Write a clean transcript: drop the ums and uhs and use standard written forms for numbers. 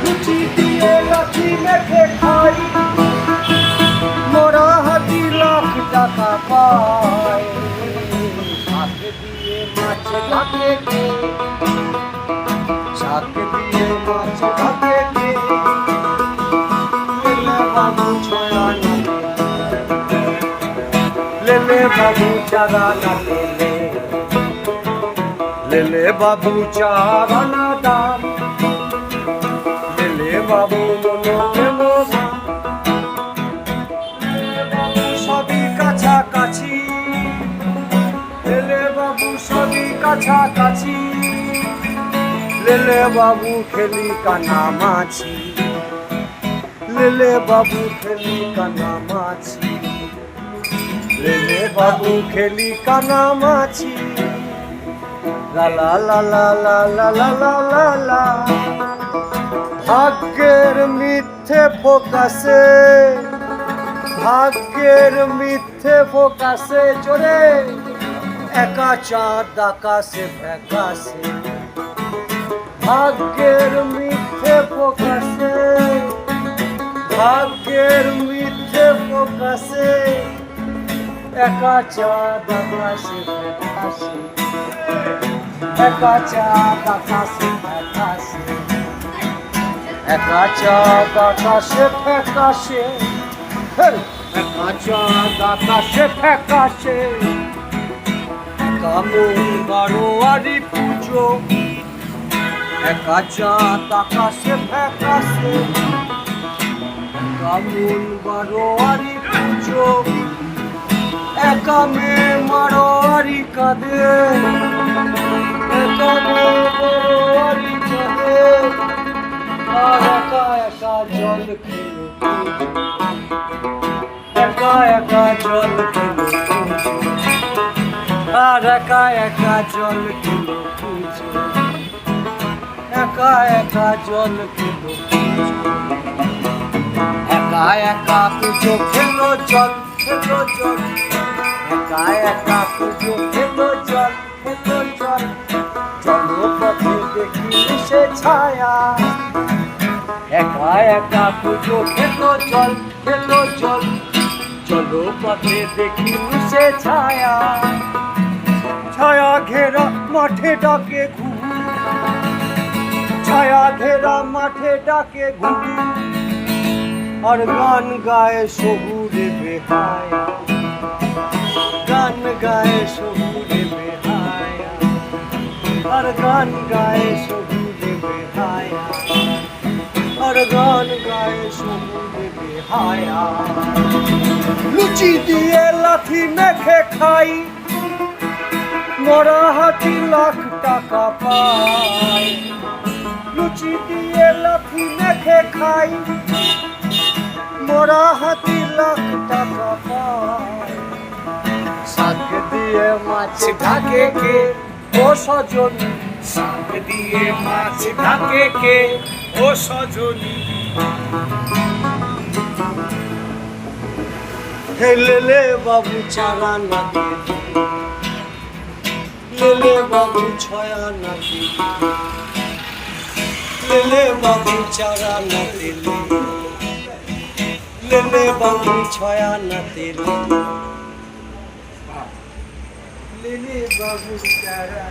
লুচি দিয়ে লাঠি মেখে খাই, মোরা হাতি লাখ টাকা পায়। শাক দিয়ে মাছ ঢাকে কে, শাক দিয়ে মাছ ঢাকে কে, লেলে বাবু ছয়া না লেলে বাবু চারা না লেলে বাবু চারা না দাম, লেলে বাবু মনো সবই কাছাকাছি, লেলে বাবু সবই কাছাকাছি, লেলে বাবু খেলি কানামাছি, লেলে বাবু খেলি কানামাছি, লেলে বাবু খেলি কানামাছি। লা লা লা লা লা লা লা লা লা লা। ভাগ্যের মিথ্যে ফোকাসে, ভাগ্যের মিথ্যে ফোকাসে চলে একা চাঁদ আকাশে ফ্যাকাশে। ভাগ্যের মিথ্যে ফোকাসে, ভাগ্যের মিথ্যে ফোকাসে একা চাঁদ আকাশে ফ্যাকাশে, একা চাঁদ আকাশে ফ্যাকাশে, একা চাঁদ আকাশে ফ্যাকাশে, একা চাঁদ আকাশে ফ্যাকাশে। কামুন বারোয়ারি পুজো, একা চাঁদ আকাশে ফ্যাকাশে, কামুন বারোয়ারি পুজো, একা মেয়ে মারোয়ারি কাঁদে, একা মেয়ে মারোয়ারি কাঁদে, আর একা একা জল খেলো, একা একা জল খেলো, আর একা একা জল খেলো, একা একা জল খেলো, একা একা পুজো খেলো জল, খেলো জল, একা একা পুজো খেলো জল, খেলো জল। চলো পথে দেখি সে ছায়া, একা একা পুজো খেলো জল, খেলো জল। চলো পথে দেখি সে ছায়া, ছায়া ঘেরা মাঠে ডাকে ঘুঘু, ছায়া ঘেরা মাঠে ডাকে ঘুঘু, আর গান গায়ে শহুরে বেহায়া, গান গায়ে শহুরে বেহায়া, আর গান গায়ে শহুরে বেহায়া, আর গান গায়ে শহুরে বেহায়া। লুচি দিয়ে লাঠি মেখে খাই, মোরা হাতি লাখ টাকা পায়। লুচি দিয়ে লাঠি মেখে খাই, মোরা হাতি লাখ টাকা পায়। শাক দিয়ে মাছ ঢাকে কে, ও সজনী, শাক দিয়ে মাছ ঢাকে কে, ও সজনী। হে লেলে বাবু চারা না দিলি, লেলে বাবু ছয়া না দিলি, লেলে বাবু চারা না দিলি, লেলে বাবু ছয়া না দিলি, লেলে বাবু চারা।